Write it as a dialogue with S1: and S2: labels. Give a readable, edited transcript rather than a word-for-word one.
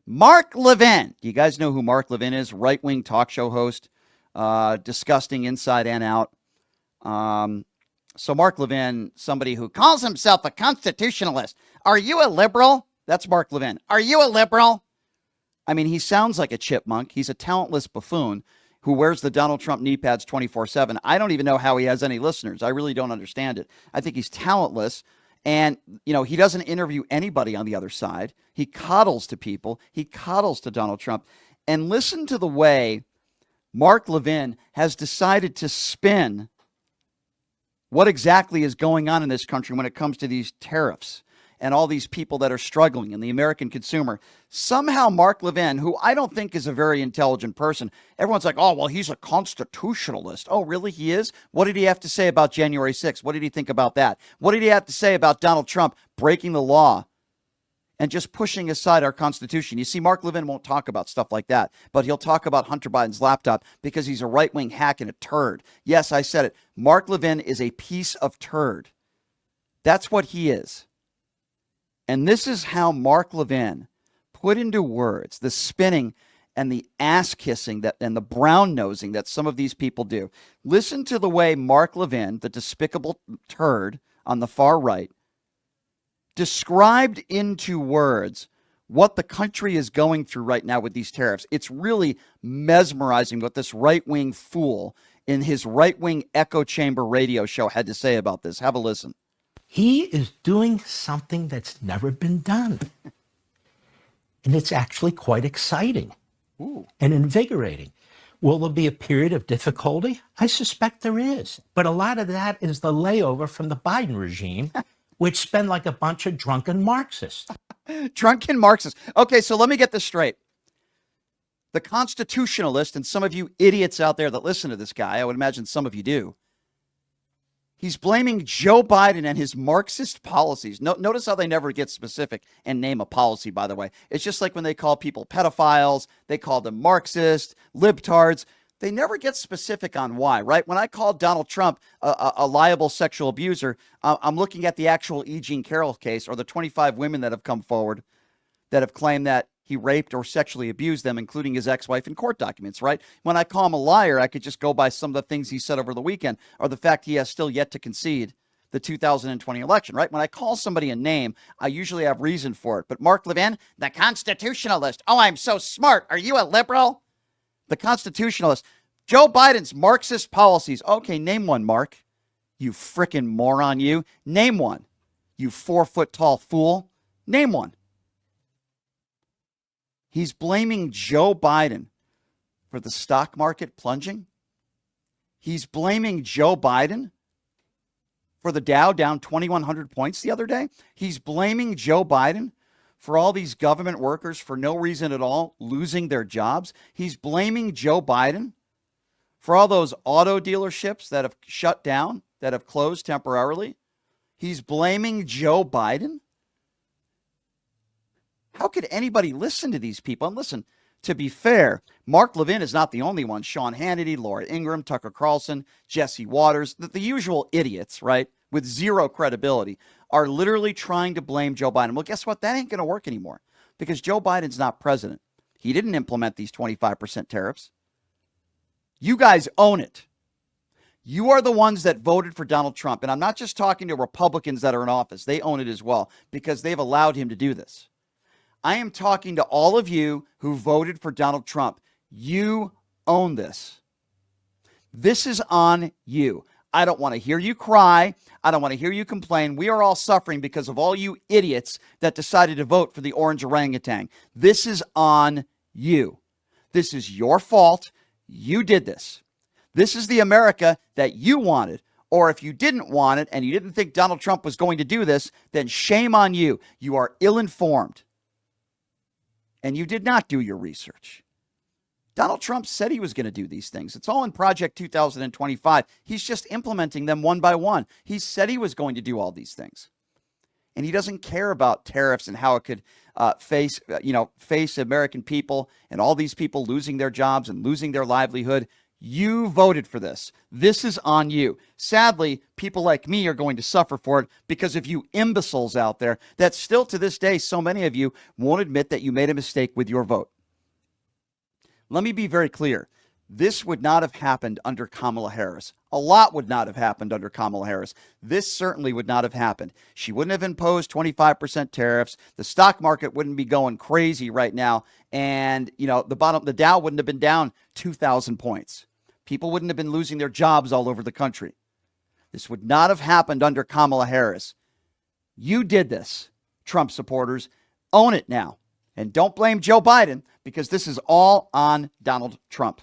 S1: Mark Levin. Do you guys know who Mark Levin is? Right-wing talk show host, disgusting inside and out. So Mark Levin, somebody who calls himself a constitutionalist. Are you a liberal? That's Mark Levin. Are you a liberal? I mean, he sounds like a chipmunk. He's a talentless buffoon who wears the Donald Trump knee pads 24/7. I don't even know how he has any listeners. I really don't understand it. I think he's talentless. And, he doesn't interview anybody on the other side. He coddles to people. He coddles to Donald Trump. And listen to the way Mark Levin has decided to spin what exactly is going on in this country when it comes to these tariffs and all these people that are struggling and the American consumer. Somehow Mark Levin, who I don't think is a very intelligent person, everyone's like, oh, well, he's a constitutionalist. Oh, really? He is? What did he have to say about January 6th? What did he think about that? What did he have to say about Donald Trump breaking the law and just pushing aside our Constitution? You see, Mark Levin won't talk about stuff like that, but he'll talk about Hunter Biden's laptop because he's a right-wing hack and a turd. Yes, I said it. Mark Levin is a piece of turd. That's what he is. And this is how Mark Levin put into words the spinning and the ass kissing and the brown nosing that some of these people do. Listen to the way Mark Levin, the despicable turd on the far right, described into words what the country is going through right now with these tariffs. It's really mesmerizing what this right-wing fool in his right-wing echo chamber radio show had to say about this. Have a listen.
S2: He is doing something that's never been done. And it's actually quite exciting and invigorating. Will there be a period of difficulty? I suspect there is. But a lot of that is the layover from the Biden regime, which spend like a bunch of drunken Marxists.
S1: Drunken Marxists. Okay, so let me get this straight. The constitutionalist, and some of you idiots out there that listen to this guy, I would imagine some of you do, he's blaming Joe Biden and his Marxist policies. Notice how they never get specific and name a policy, by the way. It's just like when they call people pedophiles, they call them Marxist, libtards. They never get specific on why, right? When I call Donald Trump a liable sexual abuser, I'm looking at the actual E. Jean Carroll case or the 25 women that have come forward that have claimed that he raped or sexually abused them, including his ex-wife in court documents, right? When I call him a liar, I could just go by some of the things he said over the weekend or the fact he has still yet to concede the 2020 election, right? When I call somebody a name, I usually have reason for it. But Mark Levin, the constitutionalist. Oh, I'm so smart. Are you a liberal? The constitutionalist. Joe Biden's Marxist policies. Okay, name one, Mark. You frickin' moron, you. Name one. You 4-foot-tall fool. Name one. He's blaming Joe Biden for the stock market plunging. He's blaming Joe Biden for the Dow down 2,100 points the other day. He's blaming Joe Biden for all these government workers for no reason at all losing their jobs. He's blaming Joe Biden for all those auto dealerships that have shut down, that have closed temporarily. He's blaming Joe Biden. How could anybody listen to these people? And listen, to be fair, Mark Levin is not the only one. Sean Hannity, Laura Ingraham, Tucker Carlson, Jesse Waters, the usual idiots, right, with zero credibility, are literally trying to blame Joe Biden. Well, guess what? That ain't going to work anymore because Joe Biden's not president. He didn't implement these 25% tariffs. You guys own it. You are the ones that voted for Donald Trump. And I'm not just talking to Republicans that are in office. They own it as well because they've allowed him to do this. I am talking to all of you who voted for Donald Trump. You own this. This is on you. I don't want to hear you cry. I don't want to hear you complain. We are all suffering because of all you idiots that decided to vote for the orange orangutan. This is on you. This is your fault. You did this. This is the America that you wanted. Or if you didn't want it and you didn't think Donald Trump was going to do this, then shame on you. You are ill-informed. And you did not do your research. Donald Trump said he was going to do these things. It's all in Project 2025. He's just implementing them one by one. He said he was going to do all these things. And he doesn't care about tariffs and how it could face American people and all these people losing their jobs and losing their livelihood. You voted for this. This is on you. Sadly, people like me are going to suffer for it because of you imbeciles out there that still to this day, so many of you won't admit that you made a mistake with your vote. Let me be very clear. This would not have happened under Kamala Harris. A lot would not have happened under Kamala Harris. This certainly would not have happened. She wouldn't have imposed 25% tariffs. The stock market wouldn't be going crazy right now. And, the Dow wouldn't have been down 2,000 points. People wouldn't have been losing their jobs all over the country. This would not have happened under Kamala Harris. You did this, Trump supporters. Own it now. And don't blame Joe Biden, because this is all on Donald Trump.